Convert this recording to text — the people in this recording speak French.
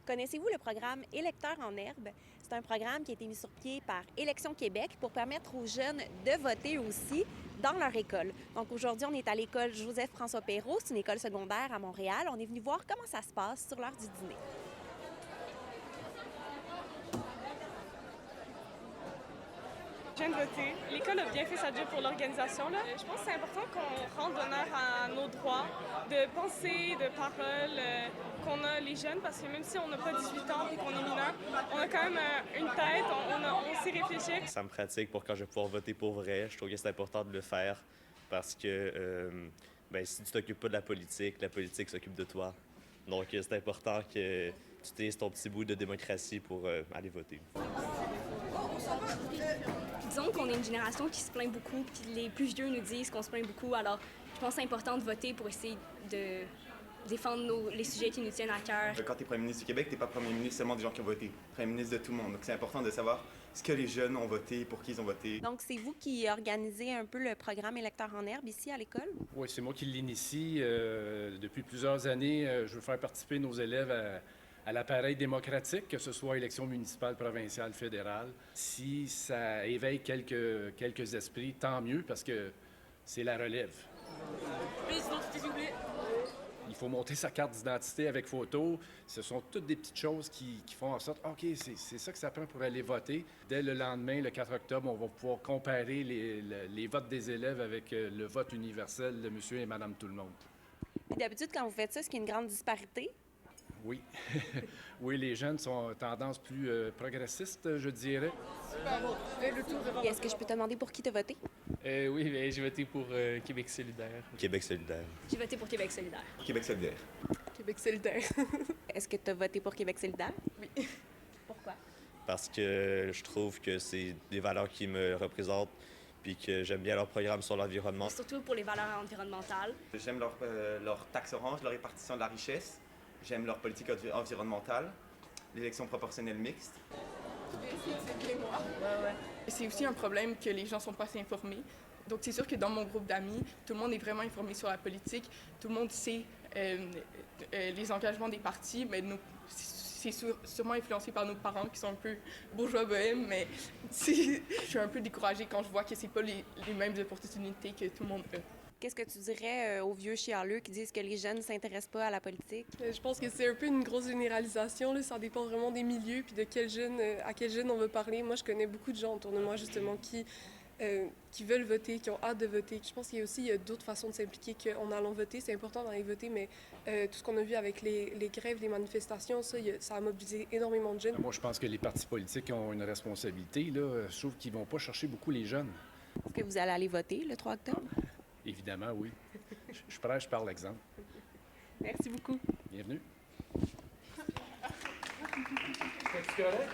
Connaissez-vous le programme Électeurs en herbe? C'est un programme qui a été mis sur pied par Élections Québec pour permettre aux jeunes de voter aussi dans leur école. Donc aujourd'hui, on est à l'école Joseph-François Perrault, c'est une école secondaire à Montréal. On est venu voir comment ça se passe sur l'heure du dîner. Je viens de voter. L'école a bien fait sa job pour l'organisation. Je pense que c'est important qu'on rende honneur à nos droits de pensée, de parole qu'on a les jeunes, parce que même si on n'a pas 18 ans et qu'on est mineur, on a quand même une tête, on sait réfléchir. Ça me pratique pour quand je vais pouvoir voter pour vrai. Je trouve que c'est important de le faire parce que si tu t'occupes pas de la politique s'occupe de toi. Donc c'est important que tu utilises ton petit bout de démocratie pour aller voter. Disons qu'on est une génération qui se plaint beaucoup, puis les plus vieux nous disent qu'on se plaint beaucoup. Alors, je pense que c'est important de voter pour essayer de défendre les sujets qui nous tiennent à cœur. Quand tu es premier ministre du Québec, tu n'es pas premier ministre seulement des gens qui ont voté. Premier ministre de tout le monde. Donc, c'est important de savoir ce que les jeunes ont voté, pour qui ils ont voté. Donc c'est vous qui organisez un peu le programme Électeurs en herbe ici à l'école? Oui, c'est moi qui l'initie. Depuis plusieurs années, je veux faire participer nos élèves à l'appareil démocratique, que ce soit élection municipale, provinciale, fédérale. Si ça éveille quelques esprits, tant mieux, parce que c'est la relève. Il faut monter sa carte d'identité avec photo. Ce sont toutes des petites choses qui font en sorte, OK, c'est ça que ça prend pour aller voter. Dès le lendemain, le 4 octobre, on va pouvoir comparer les votes des élèves avec le vote universel de monsieur et madame tout le monde. Puis d'habitude, quand vous faites ça, est-ce qu'il y a une grande disparité? Oui. Oui, les jeunes sont tendance plus progressistes, je dirais. Et est-ce que je peux te demander pour qui tu as voté? Oui, bien, j'ai voté pour Québec solidaire. Québec solidaire. J'ai voté pour Québec solidaire. Québec solidaire. Québec solidaire. Est-ce que tu as voté pour Québec solidaire? Oui. Pourquoi? Parce que je trouve que c'est des valeurs qui me représentent puis que j'aime bien leur programme sur l'environnement. Surtout pour les valeurs environnementales. J'aime leur taxe orange, leur répartition de la richesse. J'aime leur politique environnementale, l'élection proportionnelle mixte. C'est aussi un problème que les gens sont pas assez informés. Donc c'est sûr que dans mon groupe d'amis, tout le monde est vraiment informé sur la politique. Tout le monde sait les engagements des partis, mais c'est sûrement influencé par nos parents qui sont un peu bourgeois bohèmes, mais je suis un peu découragée quand je vois que c'est pas les mêmes opportunités que tout le monde a. Qu'est-ce que tu dirais aux vieux chialeux qui disent que les jeunes ne s'intéressent pas à la politique? Je pense que c'est un peu une grosse généralisation, là. Ça dépend vraiment des milieux puis de à quel jeune on veut parler. Moi, je connais beaucoup de gens autour de moi, justement, qui veulent voter, qui ont hâte de voter. Je pense qu'il y a aussi d'autres façons de s'impliquer qu'en allant voter. C'est important d'aller voter, mais tout ce qu'on a vu avec les grèves, les manifestations, ça a mobilisé énormément de jeunes. Moi, je pense que les partis politiques ont une responsabilité, là. Je trouve qu'ils ne vont pas chercher beaucoup les jeunes. Est-ce que vous allez aller voter le 3 octobre? Évidemment, oui. Je prêche par l'exemple. Merci beaucoup. Bienvenue. C'est correct?